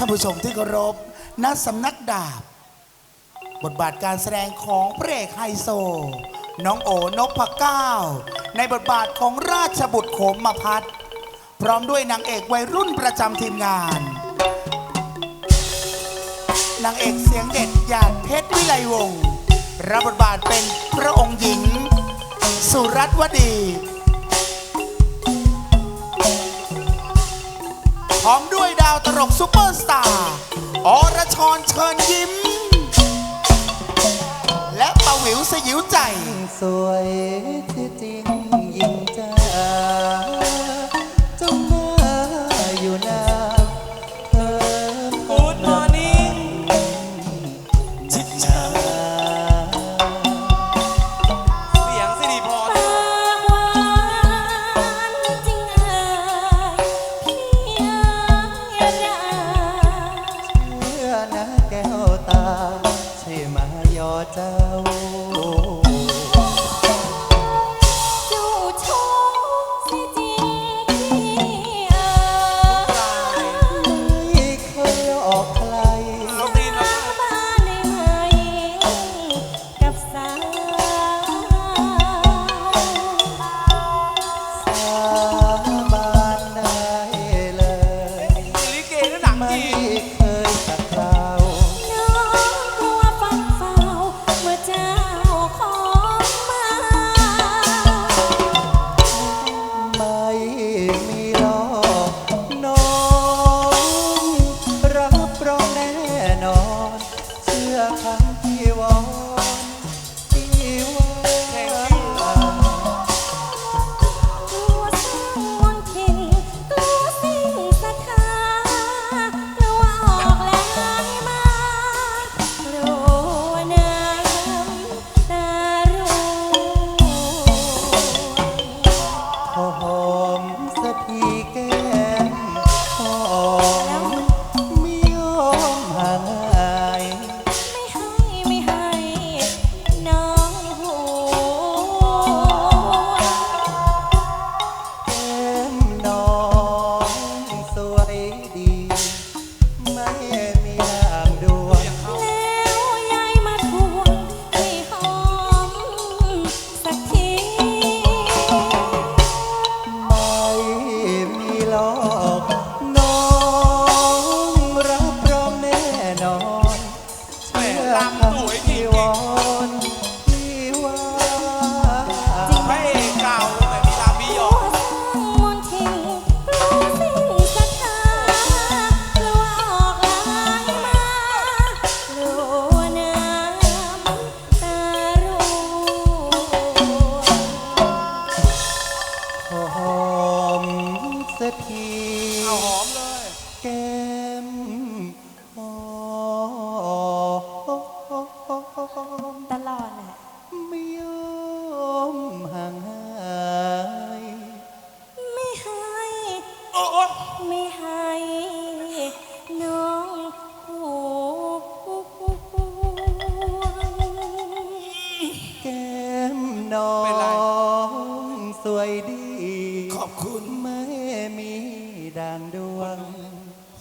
ท่านผู้ชมที่เคารพณสำนักดาบบทบาทการแสดงของพระเอกไฮโซน้องโอนพเก้าในบทบาทของราชบุตรโขมพัฒน์พร้อมด้วยนางเอกวัยรุ่นประจำทีมงานนางเอกเสียงเด็ดหยาดเพชรวิไลวงศ์รับบทบาทเป็นพระองค์หญิงสุรัตน์วดีพร้อมด้วยดาวตลกซุปเปอร์สตาร์อรชรเชิญยิ้มและปะหวิวสยิวใจสวยที่จริงยิ่งจ้าจงมาอยู่นาเธอ Good morning จิตนา เสียงสิริพรเชื่อนะแก้วตาใช่มายอเจ้าสวยดีขอบคุณไม่มีด่างดวง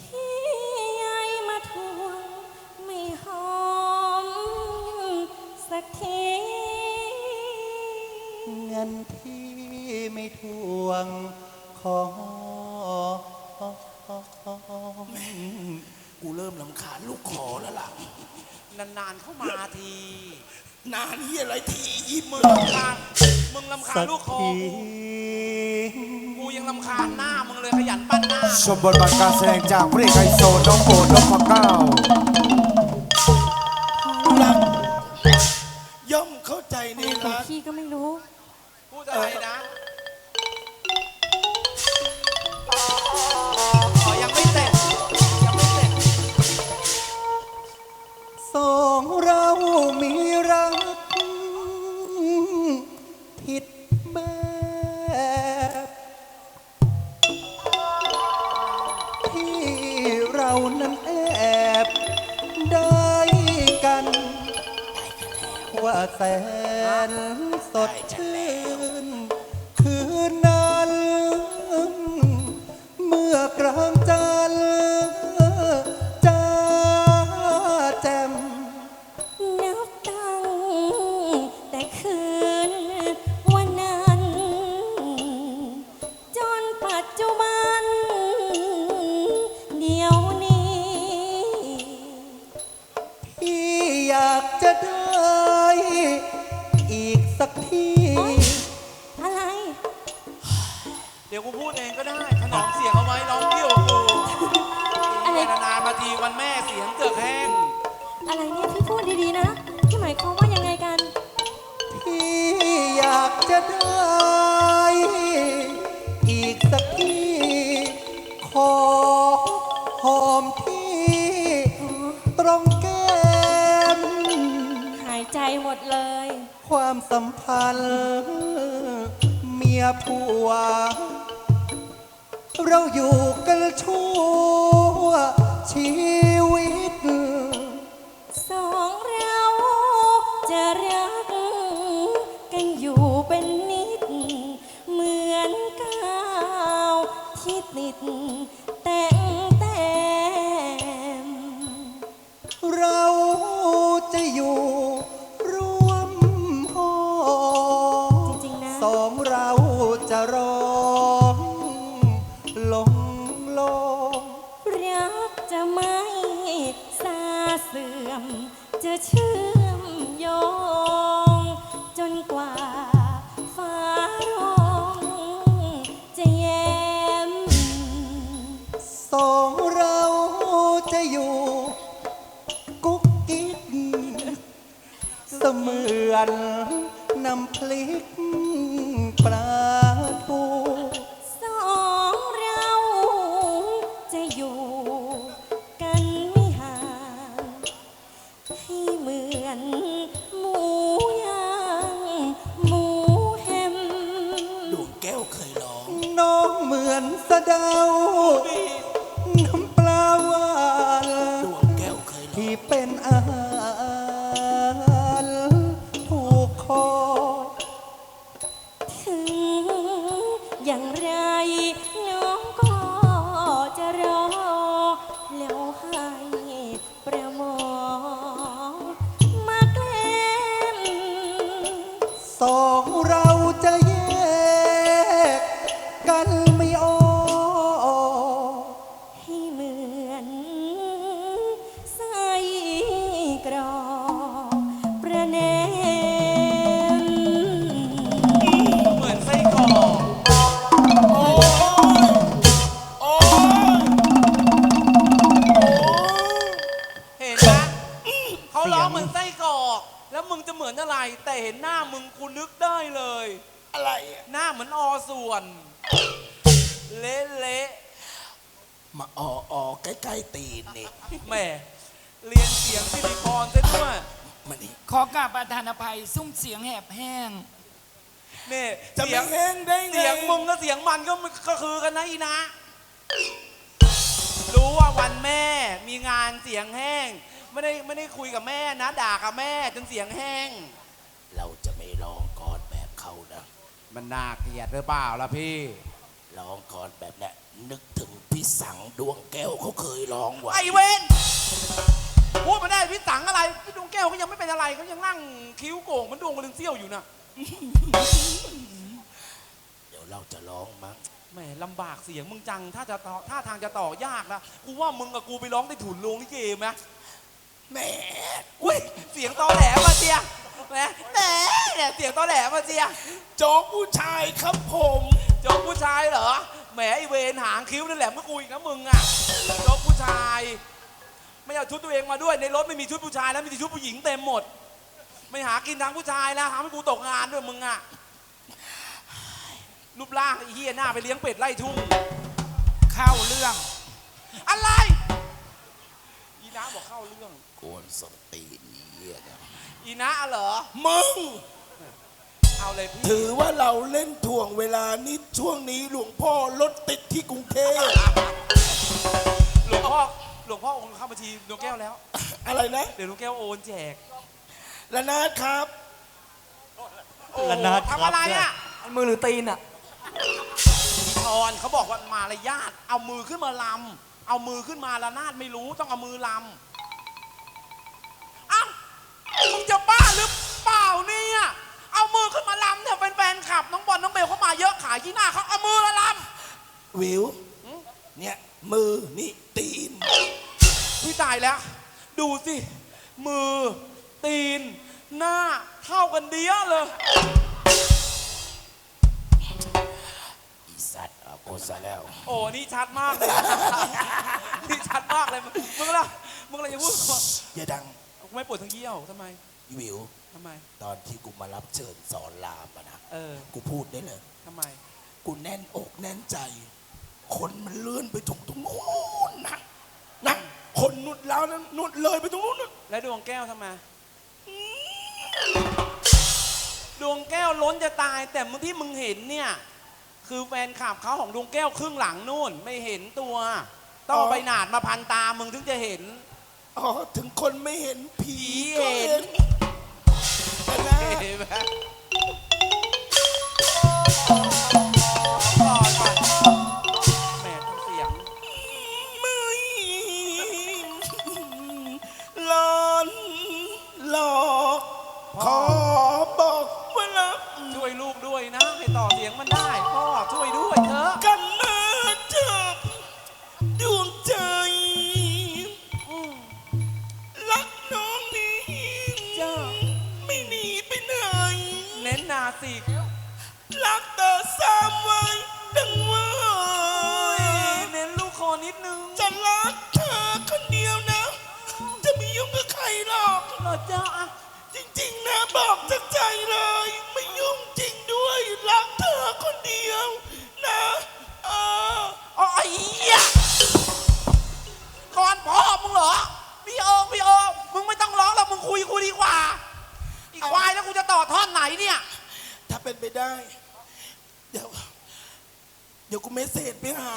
ที่ยายมาทวงไม่หอมสักทีเงินที่ไม่ทวงขอกูเริ่มรำคาญลูกขอแล้วล่ะนานๆเข้ามาทีนานนี่อะไรทียิ้มมึงรำคาญลูกคอกูยังรำคาญหน้ามึงเลยขยันปั้นหน้าชมบทบาทการแสดงจากพระเอกไฮโซน้องโอนพเก้ารักย่อมเข้าใจในรักพี่ก็ไม่รู้พูดอะไรนะยังไม่เสร็จสองเรามีรักผิดแบบที่เรานั้นแอบได้กันว่าแสนสดชื่นคืนนั้นเมื่อกลางจันทร์ ได้ถนอมเสียงเอาไว้ร้องเกี่ยวกับกู อะไร นานๆมาทีวันแม่เสียงเกือกแห้ง อะไรเนี่ยพี่พูดดีๆนะพี่หมายความว่ายังไงกัน พี่อยากจะได้อีกสักทีขอหอมที่ตรงแก้ม หายใจหมดเลย ความสัมพันธ์เมียผัว เราอยู่กันชั่วชีวิต สองเราจะรักกันอยู่เป็นนิด เหมือนก้าวที่ติดแต่งแต้ม เราจะอยู่ร่วมห้อง จริงๆนะ สองเราจะร้องลงลง รักจะไม่สาเสื่อม จะเชื่อมโยง จนกว่าฟ้าร้องจะแย้ม สองเราจะอยู่กุ๊กกิ๊กเสมือนน้ำพริกปลาทู สองเราจะอยู่กันไม่ห่างให้เหมือนหมูย่างหมูแฮม ดวงแก้วเคยร้อง น้องเหมือนสะเดา น้ำปลาหวาน ดวงแก้วเคยร้อง ที่เป็นอาหารถูกคอ ถึงอย่างไรน้องก็จะรอ แล้วให้ประมองมาแกล้ม สองเราจะแยกกันไม่ออก ให้เหมือนไส้กรอกประแนม เหมือนไส้กรอก โอ้ยโอ้ย เห็นนะเขาร้องเหมือนไส้กรอก แล้วมึงจะเหมือนอะไร แต่เห็นหน้ามึงกูนึกได้เลย อะไรอะ หน้าเหมือนอส่วน เละ มาใกล้ๆตีนนี่ ๆแหม่เรียนเสียงซิลิคอนซะด้วย มานี่ ขอกราบประธานอภัยซุ้มเสียงแหบแห้ง นี่ จะ เสี ไม่ ยง แห้งได้ไง เสียงมึงกับเสียงมันก็คือกันนะอีนะ รู้ว่าวันแม่มีงานเสียงแห้ง ไม่ได้คุยกับแม่นะ ด่ากับแม่จนเสียงแห้ง เราจะไม่ร้องก่อนแบบเขานะ มันน่าเกลียดหรือเปล่าล่ะพี่ ร้องก่อนแบบเนี้ยนึกถึงพี่สังดวงแก้วเขาเคยร้องไว้ ไอเวน พูดมาได้พี่สังอะไรพี่ดวงแก้วก็ยังไม่เป็นอะไรเขายังนั่งคิ้วโก่งเหมันดวงมะลึงเซี่ยวอยู่นะ เดี๋ยวเราจะร้องมั้ง แหมลำบากเสียงมึงจังถ้าทางจะต่อยากนะกูว่ามึงกับกูไปร้องใต้ถุนโรงลิเกไหม แหม อุ้ยเสียงตอแหลมาเจียแหมเนี่ยเสียงตอแหลมาเจีย โจ๊กผู้ชายครับผม โจ๊กผู้ชายเหรอแหมไอเวนหางคิ้วนั่นแหละเมื่อกูอีกนะมึงอะโจ๊กผู้ชายไม่เอาชุดตัวเองมาด้วยในรถไม่มีชุดผู้ชายแล้วมีแต่ชุดผู้หญิงเต็มหมด ไม่หากินทางผู้ชายแล้วทำให้กูตกงานด้วยมึงอะรูปร่างไอ้เหี้ยหน้าไปเลี้ยงเป็ดไล่ทุ่ง เข้าเรื่อง อะไรอีน้าบอกเข้าเรื่อง โกนสนตีนเหี้ยนะ อีน้าเหรอ มึง เอาเลยพี่ ถือว่าเราเล่นถ่วงเวลานี้ช่วงนี้หลวงพ่อรถติดที่กรุงเทพ หลวงพ่อโอนเข้าบัญชีดวงแก้วแล้ว อะไรนะ เดี๋ยวดวงแก้วโอนแจก ละนาดครับ โอ้ทำอะไรอ่ะ มือหรือตีนอ่ะ ทอนเขาบอกว่ามารยาทเอามือขึ้นมาลำเอามือขึ้นมาละนาดไม่รู้ต้องเอามือลำอ้าวมึงจะบ้าหรือเปล่าเนี่ยเอามือขึ้นมาลำเนี่ยแฟนๆขับน้องบอลน้องเบลเขามาเยอะขายที่หน้าเขาเอามือละล วิว เนี่ย มือนี่ตีน ำพี่ตายแล้ว ดูสิ มือ ตีน หน้าเท่ากันเดียเลย อีสัตว์เอาไป อ้ซะแล้ว โอ้นี่ชัดมากเลย นี่ชัดมากเลยมึงล่ะมึงอะไรจะพูด อย่าดัง กูไม่ปวดทั้งเยี่ยวทำไม อีวิว ทำไม ตอนที่กูมารับเชิญสอนรามอะนะ เออ กูพูดได้เลย ทำไม กูแน่นอกแน่นใจ คนมันเลื่อนไปตรงนู้นนะคนนุดแล้วนะนุดเลยไปตรงนู้นนะ แล้วดวงแก้วทำไม ดวงแก้วล้นจะตาย แต่เมื่อที่มึงเห็นเนี่ย คือแฟนคลับเขาของดวงแก้วครึ่งหลังนู่นไม่เห็นตัว ต้องเอาใบหนาดมาพันตามึงถึงจะเห็น อ๋อถึงคนไม่เห็นผี เห็ ก็ น เห็นแต่นะ เห็นไหมก่อนแหมทำเสียง ไม่หลอนหลอกขอบอกว่ารัก ช่วยลูกด้วยนะ ให้ต่อเสียงมันได้พ่อช่วยด้วยเถอะ กันมาจากดวงใจ รักน้องนี้ จ้า ไม่หนีไปไหน เน้นนาสิ รักแต่สามไว้ดังว่า เน้นลูกคอนิดนึง จะรักเธอคนเดียวนะ จะไม่ยุ่งกับใครหรอก เหรอเจ้าอะ จริงๆนะบอกจากใจเลย ไม่ยุ่งจริงด้วย รักเธอคนเดียวนะเออ อ๋อไอ้เหี้ยก่อนพ่อมึงเหรอพี่เอิงมึงไม่ต้องร้องแล้วมึงคุยกูดีกว่า อีกควายแล้วกูจะต่อท่อนไหนเนี่ย ถ้าเป็นไปได้ เดี๋ยวกูเมสเซจไปหา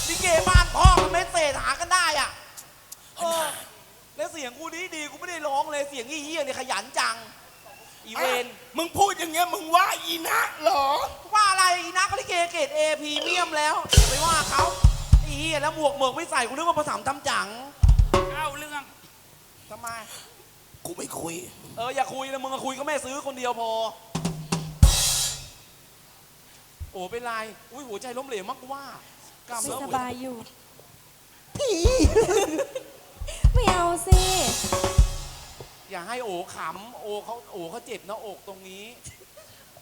ลิเกบ้านพ่อมันเมสเซจหากันได้อ่ะเออแล้วเสียงกูดีกูไม่ได้ร้องเลยเสียงเหี้ยเนี่ยขยันจัง อีเวน มึงพูดอย่างเงี้ยมึงว่าอีนะเหรอ ว่าอะไรอีนักลิเกเกรดเอพรีเมียมแล้วอย่าไปว่าเขาไอ้เหี้ยแล้วหมวกไม่ใส่กูนึกว่าภาษาทำจัง เข้าเรื่อง ทำไม กูไม่คุย อย่าคุยนะมึงก็คุยก็แม่ซื้อคนเดียวพอ โอ้เป็นไรอุ้ยหัวใจล้มเหลวมากกว่ากล้าม ไม่ เนื้อ ส หัว บายอยู่ พี่ ไม่เอาสิ อย่าให้โอขำโอเขาเจ็บหน้าอกตรงนี้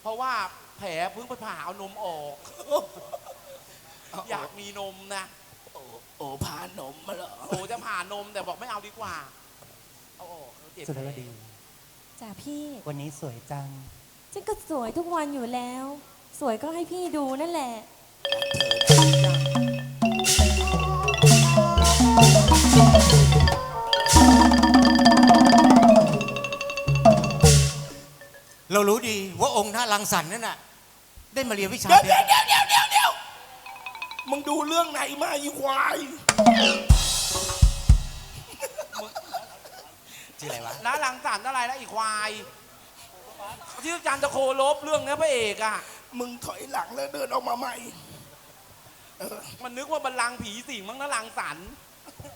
เพราะว่าแผลเพิ่งไปผ่าเอานมออก อยากมีนมนะ โอ้พานมมาเหรอ โอจะผ่านมแต่บอกไม่เอาดีกว่าเอาออกเขาเจ็บ สุรวดี จ้ะพี่ วันนี้สวยจัง ฉันก็สวยทุกวันอยู่แล้ว สวยก็ให้พี่ดูนั่นแหละ เรารู้ดีว่าองค์ท่ารังสรรค์นั่นน่ะได้มาเรียนวิชา เดี๋ยวมึงดูเรื่องไหนมาอีควาย ชื่ออะไรวะ แล้วหลังสันอะไรแล้วอีกควายที่อาจารย์จะโคลบเรื่องนี้พระเอกอ่ะ มึงถอยหลังแล้วเดินออกมาใหม่ มันนึกว่าบัลลังก์ผีสิงมั้งนะลังสัน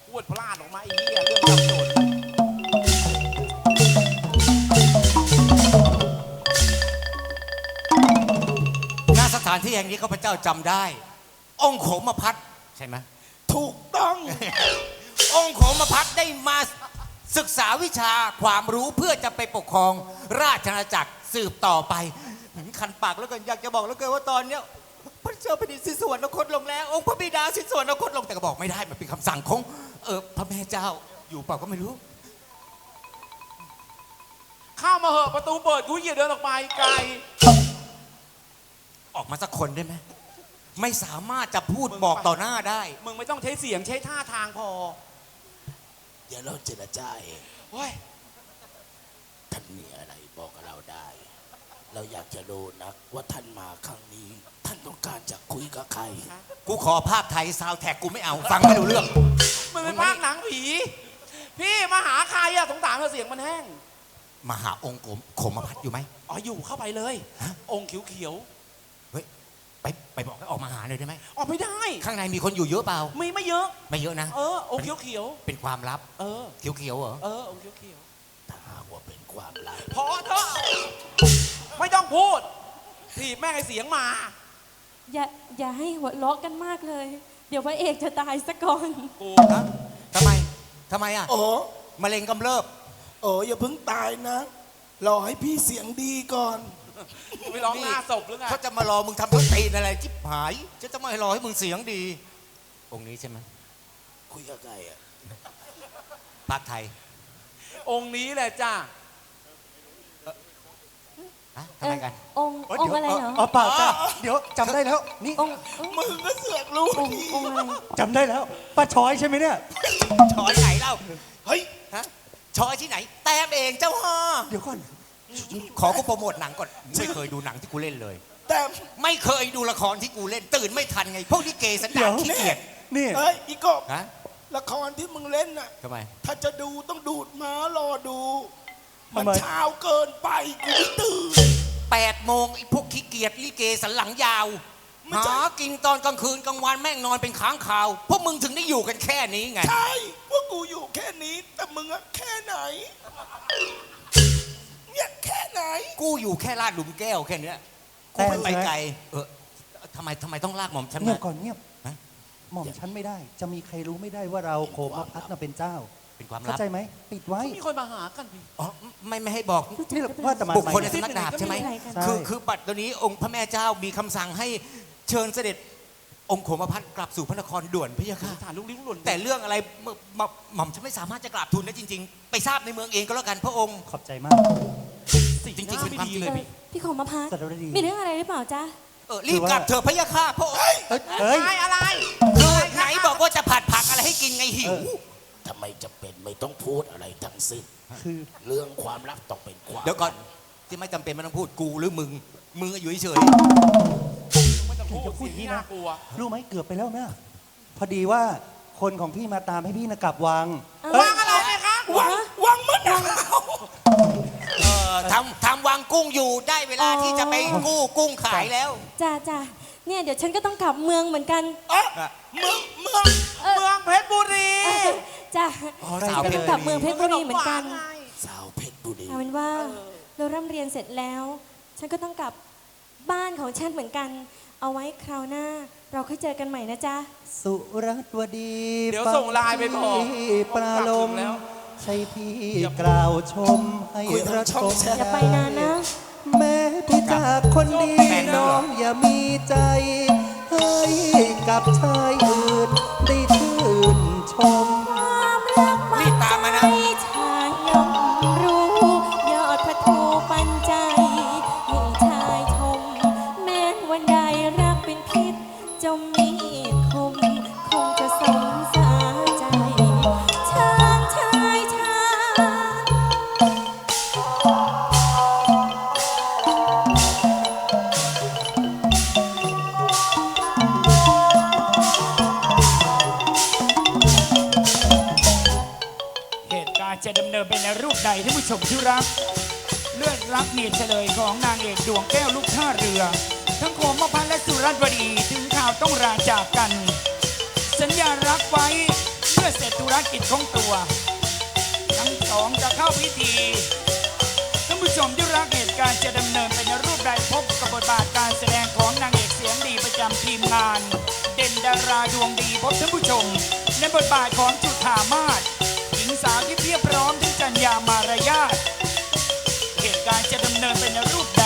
พูดพลาดออกมาไอ้เหี้ยเรื่องสับสน ณสถานที่แห่งนี้ข้าพเจ้าจำได้ องค์โขมพัดใช่ไหม ถูกต้อง องค์โขมพัดได้มาศึกษาวิชาความรู้เพื่อจะไปปกครองราชอาณาจักรสืบต่อไปคันปากแล้วกันอยากจะบอกแล้วเกินว่าตอนเนี้ยพระเจ้าแผ่นดินสิ้นสวรรคตลงแล้ว องค์พระบิดาสิ้นสวรรคตลงแต่ก็บอกไม่ได้มันเป็นคำสั่งของพระแม่เจ้าอยู่เปล่าก็ไม่รู้ เข้ามาเหอะประตูเปิดกูเหยียดเดินออกไปไกล ออกมาสักคนได้ไหมไม่สามารถจะพูดบอกต่อหน้าได้ มึงไม่ต้องใช้เสียงใช้ท่าทางพอ เดี๋ยวเราเจรจาเอง เฮ้ย ท่านมีอะไรบอกกับเราได้ เราอยากจะรู้นักว่าท่านมาครั้งนี้ ท่านต้องการจะคุยกับใคร กูขอภาคไทยซาวแท็กกูไม่เอาฟังไม่รู้เรื่อง มันเป็นภาคหนังผี พี่มาหาใครอะสงสารเสียงมันแห้ง มาหาองค์โขมพัดอยู่ไหม อ๋ออยู่เข้าไปเลย องค์เขียว เฮ้ยไปบอกให้ออกมาหาหน่อยได้ไหม ๆออกไม่ได้ ข้างในมีคนอยู่เยอะเปล่า ไม่เยอะ ไม่เยอะนะ องค์เขียว เป็นความลับ ๆเออ เขียวๆเหรอ องค์เขียว ถ้าหากว่าเป็นความลับ ๆพอเถอะไม่ต้องพูดถีบแม่งไอเสียงมา อย่าให้หัวเราะกันมากเลย เดี๋ยวพระเอกจะตายซะก่อน กู ฮะทำไมอ่ะ โอ้ มะเร็งกำเริบ โอ้อย่าเพิ่งตายนะ รอให้พี่เสียงดีก่อน ไม่ร้องหน้าศพหรือไง เขาจะมารอมึงทำต้นตีนอะไรจิ๊บหายจะไม่รอให้มึงเสียงดี องค์นี้ใช่ไหม คุยกับใครอ่ะ ภาคไทย องค์นี้แหละจ้า ฮะทำไมกัน องค์อะไรเหรอ อ๋อเปล่าจ้าเดี๋ยวจำได้แล้ว นี่ องค์ มึงก็เสือกรู้ องค์อะไร จำได้แล้วป้าช้อยใช่ไหมเนี่ย ช้อยไหนเล่า เฮ้ย ฮะช้อยที่ไหน แต้มเองเจ้าฮะ เดี๋ยวก่อน ขอกูโปรโมทหนังก่อน ไม่เคยดูหนังที่กูเล่นเลย แต่ ไม่เคยดูละครที่กูเล่น ตื่นไม่ทันไง พวกนี้เกย์สัน เดี๋ ดา ยว นขี้เกียจ นี่ เฮ้ยอีกบ ฮะ ละครที่มึงเล่นน่ะ ทำไม ถ้าจะดูต้องดูดม้ารอดู มัน ทำไม เช้าเกินไปกูไม่ตื่น 8 โมงไอ้พวกขี้เกียจลิเกสันหลังยาว ไม่ใช่ หากินตอนกลางคืนกลางวันแม่งนอนเป็นค้างคาว พวกมึงถึงได้อยู่กันแค่นี้ไง ใช่ว่ากูอยู่แค่นี้ แต่มึงอะแค่ไหน เนี่ยแค่ไหน กูอยู่แค่ลาดหลุมแก้วแค่เนี้ยกูไม่ไปไกล ทำไมต้องลากหม่อมฉัน เงีย มา บก่อนเงียบ ฮะ หม่อมฉันไม่ได้ จะมีใครรู้ไม่ได้ว่าเราโคมพัฒน์น่ะเป็นเจ้า เป็นความ เข้า ลับ ใจไหมปิดไว้ มีคนมาหากันพี่ อ๋อไม่ให้บอก นี่ว่าแต่มา บุคคลใน ใหม่ สำนักดาบใช่ไหม ใช่ คือบัตรตัวนี้องค์พระแม่เจ้ามีคำสั่งให้เชิญเสด็จองค์โขมพัฒน์กลับสู่พระนครด่วนพะยะค่ะ ฐานลูกลิ้นหล่น แต่เรื่องอะไรหม่อมฉันไม่สามารถจะกราบทูลได้จริง ๆ ไปทราบในเมืองเองก็แล้วกันพระองค์ ขอบใจมาก จริงๆเป็นความจริง เลยพี่ พี่ของมาพัก สัตวดี มีเรื่องอะไรหรือเปล่าจ๊ะ รีบกลับเถอะพะยะค่ะพระองค์ เอ้ย อะไร คือไหนบอกว่าจะผัดผักอะไรให้กินไงหิว ทำไมจะเป็นไม่ต้องพูดอะไรทั้งสิ้น คือ เรื่องความลับต้องเป็นความ เดี๋ยวก่อนที่ไม่จำเป็นไม่ต้องพูดกูหรือมึงอยู่เฉย ไม่ต้องพูดสิ่งที่น่ากลัว รู้ไหมเกือบไปแล้วนะพอดีว่าคนของพี่มาตามให้พี่นะกลับวัง เอ้ย วางอะไรเนี่ยคะ วังมะนาว ทำวางกุ้งอยู่ได้เวลาที่จะไปกู้กุ้งขายแล้ว จ้าจ้าเนี่ยเดี๋ยวฉันก็ต้องกลับเมืองเหมือนกัน เอ๊ะเมือง เมืองเพชรบุรี จ้า อ๋ออะไร สาว ฉัน เพ ก็ ชร กลับเมืองเพชรบุรีเหมือนกัน สาวเพชรบุรี เอาเป็นว่าเราร่ำเรียนเสร็จแล้ว ฉันก็ต้องกลับบ้านของฉันเหมือนกัน เอาไว้คราวหน้า เราค่อยเจอกันใหม่นะจ๊ะ สุรัตวดี เดี๋ยวส่งไลน์ไปบอก ปลาลม กลับถึงแล้ว ใช่พี่กล่าวชมให้ระทม อย่าไปนานนะ แม้พี่จากคนดี แฟนแล้วเหรอ น้องอย่ามีใจ ให้กับชายอื่นได้ชื่นชม ความรัก รีบตามมานะ ให้ชายย่อมรู้ ยอดพระโทปันใจให้ชายชม แม้นวันใดรักเป็นพิษจมมีดคม คงจะสมสาใจชางชายชาง เหตุการณ์จะดำเนินไปในรูปใดท่านผู้ชมที่รัก เลื่อนรักเนียนเฉลยของนางเอกดวงแก้วลูกท่าเรือ ทั้งโคมพันธ์และสุรัตน์วดีถึงข่าวต้องราจากกัน สัญญารักไว้เมื่อเสร็จธุรกิจของตัว ทั้งสองจะเข้าพิธีท่านผู้ชมที่รักเหตุการณ์จะดำเนินไปในรูปใดพบกับบทบาทการแสดงของนางเอกเสียงดีประจำทีมงาน เด่นดาราดวงดีพบท่านผู้ชม ในบทบาทของจุฑามาศหญิงสาวที่เพียบพร้อมทั้งจัญญามารยาทเหตุการณ์จะดำเนินไปในรูปใด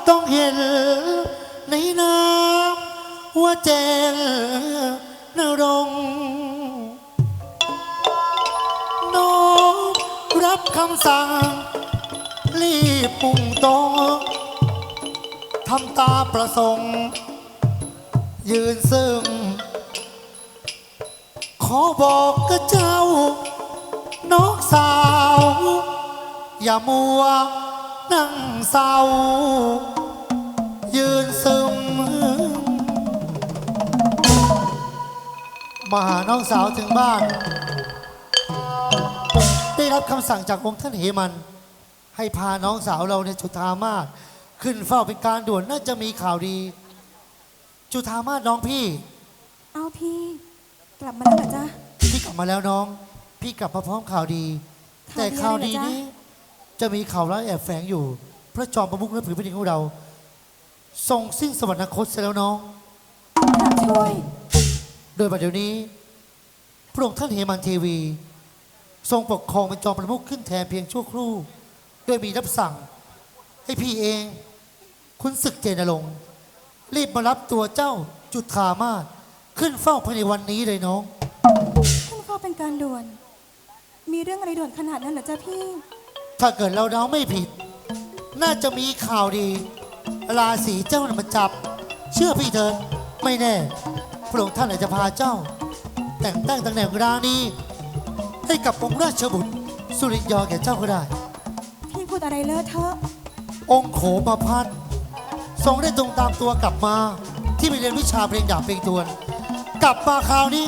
ต้องเห็นในน้ำหัวเจนนรงค์น้อมรับคำสั่งรีบปุ่งโตะทำตาประสงค์ ยืนซึ่ง ขอบอกกับเจ้า น้องสาว อย่ามัวนั่งเศร้า ยืนซึม มาหาน้องสาวถึงบ้าน ได้รับคำสั่งจากองค์ท่านเหมัน ให้พาน้องสาวเราในยจุฑามาศขึ้นเฝ้าเป็นการด่วนน่าจะมีข่าวดี จุฑามาศน้องพี่ เอาพี่ กลับมาแล้วเหรอจ๊ะ พี่กลับมาแล้วน้อง พี่กลับมาพร้อมข่าวดี ข่าวดี แต่ข่าวดี อะไรเหรอจ๊ะ นี้จะมีข่าวร้ายแอบแฝงอยู่ พระจอมประมุขและผืนแผ่นดินของเรา ทรงสิ้นสวรรคตเสียแล้วน้อง พระช่วย โดยบัดเดี๋ยวนี้พระองค์ท่านเหมันเทวี ทรงปกครองเป็นจอมประมุขขึ้นแทนเพียงชั่วครู่โดยมีรับสั่ง ให้พี่เองคุณศึกเจนรงค์รีบมารับตัวเจ้าจุฑามาศขึ้นเฝ้าภายในวันนี้เลยน้อง ท่านพ่อเป็นการด่วน มีเรื่องอะไรด่วนขนาดนั้นเหรอจ๊ะพี่ ถ้าเกิดเราเดาไม่ผิด น่าจะมีข่าวดี ราศีเจ้าน่ะมาจับ เชื่อพี่เถิดไม่แน่พระองค์ท่านอาจจะพาเจ้า แต่งตั้งตำแหน่งราณีให้กับองค์ราชบุตรสุริยอแก่เจ้าก็ได้ พี่พูดอะไรเลอะเทอะ องค์โขมพัททรงได้ตรงตามตัวกลับมาที่ไปเรียนวิชาเพลงดาบเพลงทวน กลับมาคราวนี้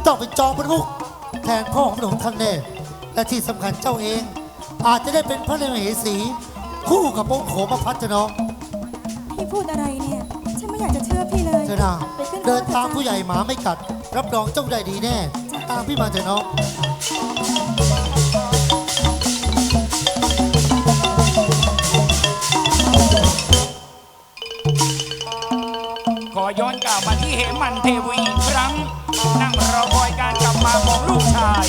ต้องเป็นจอมประมุขแทนพ่อของพระองค์ท่านแน่และที่สำคัญเจ้าเอง อาจจะได้เป็นพระเลมเหสี คู่กับองค์โขมพัทจะน้อง พี่พูดอะไรเนี่ย ฉันไม่อยากจะเชื่อพี่เลย เธอนา ไปขึ้น เดิน รถถอะ ตาม จ๊ะ ผู้ใหญ่หมาไม่กัด รับรองเจ้าได้ดีแน่ ตามพี่มาเถอะน้อง ขอย้อนกล่าวมาที่เหมันเทวีอีกครั้ง นั่งรอคอยการกลับมาของลูกชาย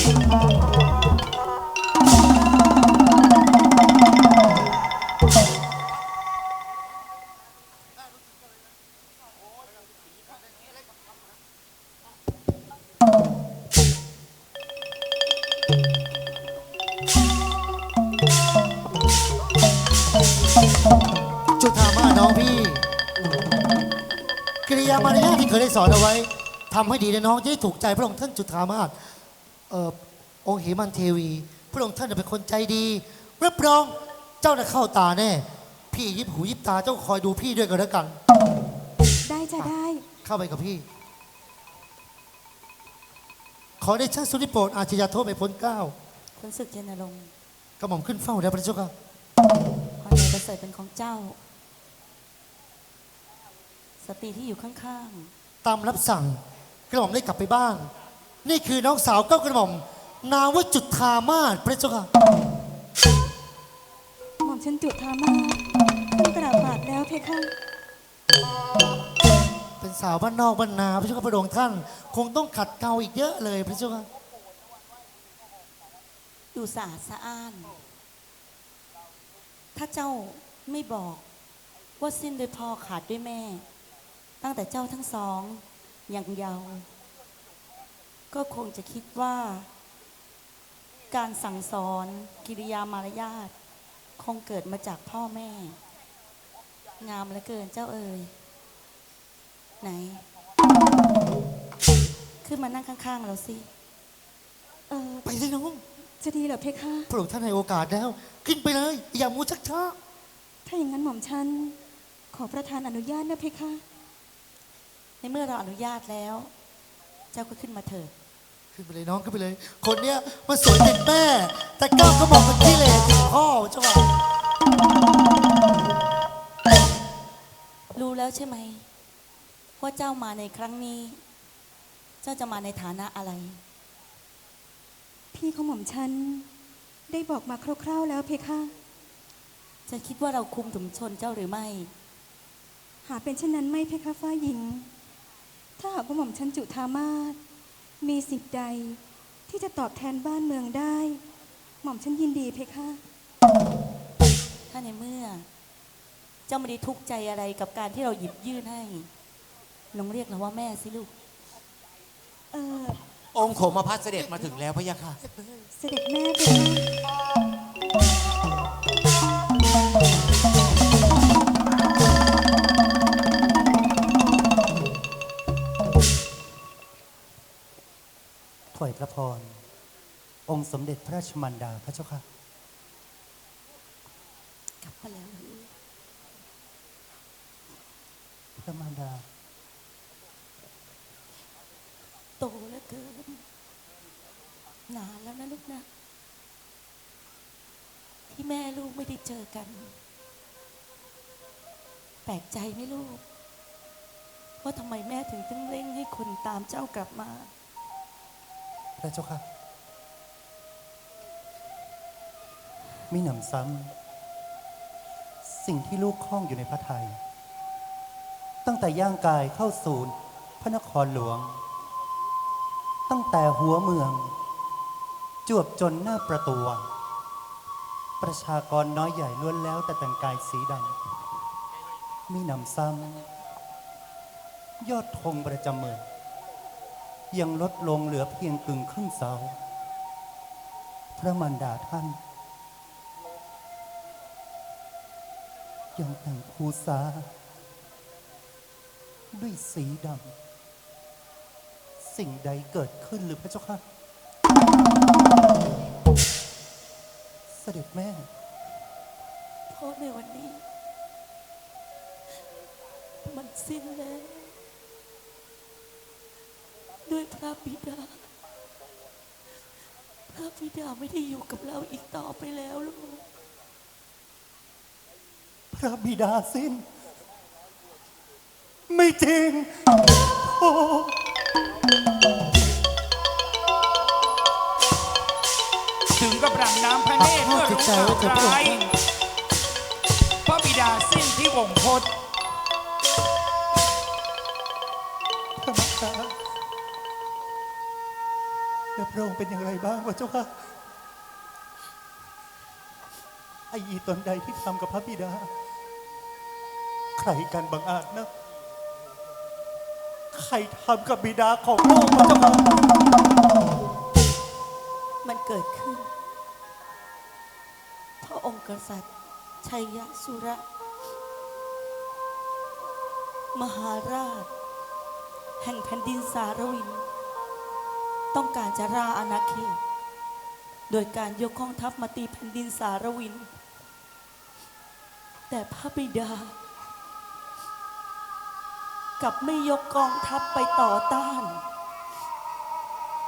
จุฑามาศน้องพี่กิริยามารยาทที่เคยได้สอนเอาไว้ทำให้ดีนะน้องจะได้ถูกใจพระองค์ท่านจุฑามาศองค์เหมันเทวี พระองค์ท่านเป็นคนใจดีรับรองเจ้าน่ะเข้าตาแน่ พี่ยิบหูยิบตาเจ้าคอยดูพี่ด้วยกันแล้วกัน ได้จะได้ เข้าไปกับพี่ ขอได้ช่างสุริโปรดอาชญาโทษไปพ้นเกล้า คุณศึกเจนรงค์ กระหม่อมขึ้นเฝ้าแล้วพระเจ้าค่ะ ความใหญ่ประเสริฐเป็นของเจ้า สตรีที่อยู่ข้าง ตามรับสั่งกระหม่อมได้กลับไปบ้าน นี่คือน้องสาวเก้ากระหม่อม นามว่าจุฑามาศพระเจ้าค่ะ หม่อมฉันจุธามาขึ้นกราบบาทแล้วเพคะ เป็นสาวบ้านนอกบ้านนาพระเจ้าค่ะพระองค์ท่าน คงต้องขัดเกลาอีกเยอะเลยพระเจ้าค่ะ ๆ ดูสะอาดสะอ้าน ถ้าเจ้าไม่บอกว่าสิ้นด้วยพ่อขาดด้วยแม่ ตั้งแต่เจ้าทั้งสองยังเยาว์ก็คงจะคิดว่า การสั่งสอนกิริยามารยาทคงเกิดมาจากพ่อแม่ งามเหลือเกินเจ้าเอ๋ยไหน ขึ้นมานั่งข้างๆเราสิ ไปเลยน้อง จะดีเหรอเพคะ พระองค์ท่านให้โอกาสแล้ว ขึ้นไปเลย อย่ามูชักช้า ถ้าอย่างนั้นหม่อมฉันขอประทานอนุญาตนะเพคะ ในเมื่อเราอนุญาตแล้ว เจ้าก็ขึ้นมาเถิด ขึ้นไปเลยน้องขึ้นไปเลย คนเนี้ยมันสวยติดแม่ แต่ก้าวก็บอกมันขี้เหร่ติดพ่อเจ้าค่ะ รู้แล้วใช่ไหมว่าเจ้ามาในครั้งนี้ เจ้าจะมาในฐานะอะไร พี่ของหม่อมฉันได้บอกมาคร่าวๆแล้วเพคะ จะคิดว่าเราคุมถุมชนเจ้าหรือไม่ หาเป็นเช่นนั้นไม่เพคะฟ้าหญิง ถ้าหากว่าหม่อมฉันจุธามาศมีสิทธิ์ใดที่จะตอบแทนบ้านเมืองได้ หม่อมฉันยินดีเพคะ ถ้าในเมื่อ เจ้าไม่ได้ทุกข์ใจอะไรกับการที่เราหยิบยื่นให้น้องเรียกเราว่าแม่สิลูก องค์โขมพัดเสด็จมาถึงแล้วพะยะค่ะ เสด็จแม่เพคะ ถวายพระพร องค์สมเด็จพระราชมารดาพระเจ้าค่ะ กลับมาแล้วลูก พระมารดา โตแล้วเกินนานแล้วนะลูกนะ ที่แม่ลูกไม่ได้เจอกัน แปลกใจไหมลูก ว่าทำไมแม่ถึงต้องเร่งให้คนตามเจ้ากลับมา พระเจ้าค่ะมิหนำซ้ำสิ่งที่ลูกคล้องอยู่ในพระทัยตั้งแต่ย่างกายเข้าสู่พระนครหลวง ตั้งแต่หัวเมือง จวบจนหน้าประตูวังประชากรน้อยใหญ่ล้วนแล้วแต่แต่งกายสีดำมิหนำซ้ำยอดธงประจำเมืองยังลดลงเหลือเพียงกึ่งครึ่งเสา พระมารดาท่านยังแต่งภูษาด้วยสีดำสิ่งใดเกิดขึ้นหรือพระเจ้าค่ะ เสด็จแม่ เพราะในวันนี้ มันสิ้นแล้วด้วยพระบิดา พระบิดาไม่ได้อยู่กับเราอีกต่อไปแล้วลูก พระบิดาสิ้น ไม่จริงโอ้ ถึงกับหลั่งน้ำพระเนตรเมื่อรู้ข่าวร้ายพระบิดาสิ้นที่วงคต พระมารดาแล้วพระองค์เป็นอย่างไรบ้างวะเจ้าค่ะไอ้อีตนใดที่ทำกับพระบิดา ใครกันบังอาจนะ ใครทำกับบิดาของลูกวะเจ้าค่ะ มันเกิดขึ้นเพราะองค์กษัตริย์ชัยสุระ มหาราช แห่งแผ่นดินสารวิน ต้องการจะราอาณาเขตโดยการยกกองทัพมาตีแผ่นดินสารวิน แต่พระบิดากลับไม่ยกกองทัพไปต่อต้าน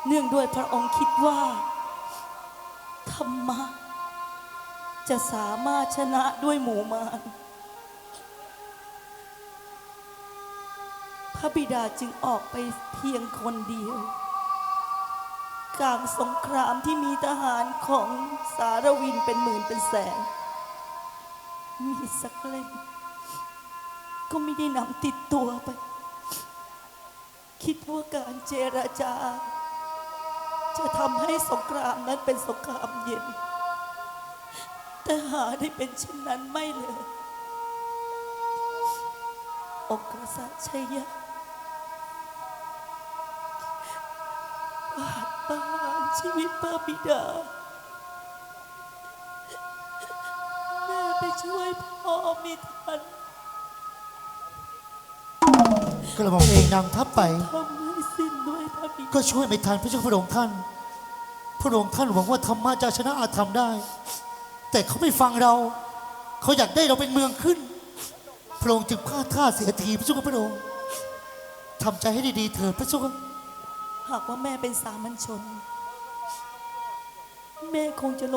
เนื่องด้วยพระองค์คิดว่าธรรมะจะสามารถชนะด้วยหมู่มารพระบิดาจึงออกไปเพียงคนเดียวกลางสงครามที่มีทหารของสารวินเป็นหมื่นเป็นแสน มีสักเล่มก็ไม่ได้นำติดตัวไป คิดว่าการเจรจา จะทำให้สงครามนั้นเป็นสงครามเย็น แต่หาได้เป็นเช่นนั้นไม่เลย องค์กษัตริย์ชัยะประหารชีวิตพระบิดา แม่ไปช่วยพ่อไม่ทัน กระหม่อมเองนำทัพไป ทำให้สิ้นด้วยพระบิดา ก็ช่วยไม่ทันพระเจ้าพระองค์ท่าน พระองค์ท่านหวังว่าธรรมะจะชนะอาธรรมได้ แต่เขาไม่ฟังเรา เขาอยากได้เราเป็นเมืองขึ้น พระองค์จึงพลาดท่าเสียทีพระเจ้าพระองค์ทำใจให้ดีๆเถิดพระเจ้า หากว่าแม่เป็นสามัญชน แม่คงจะ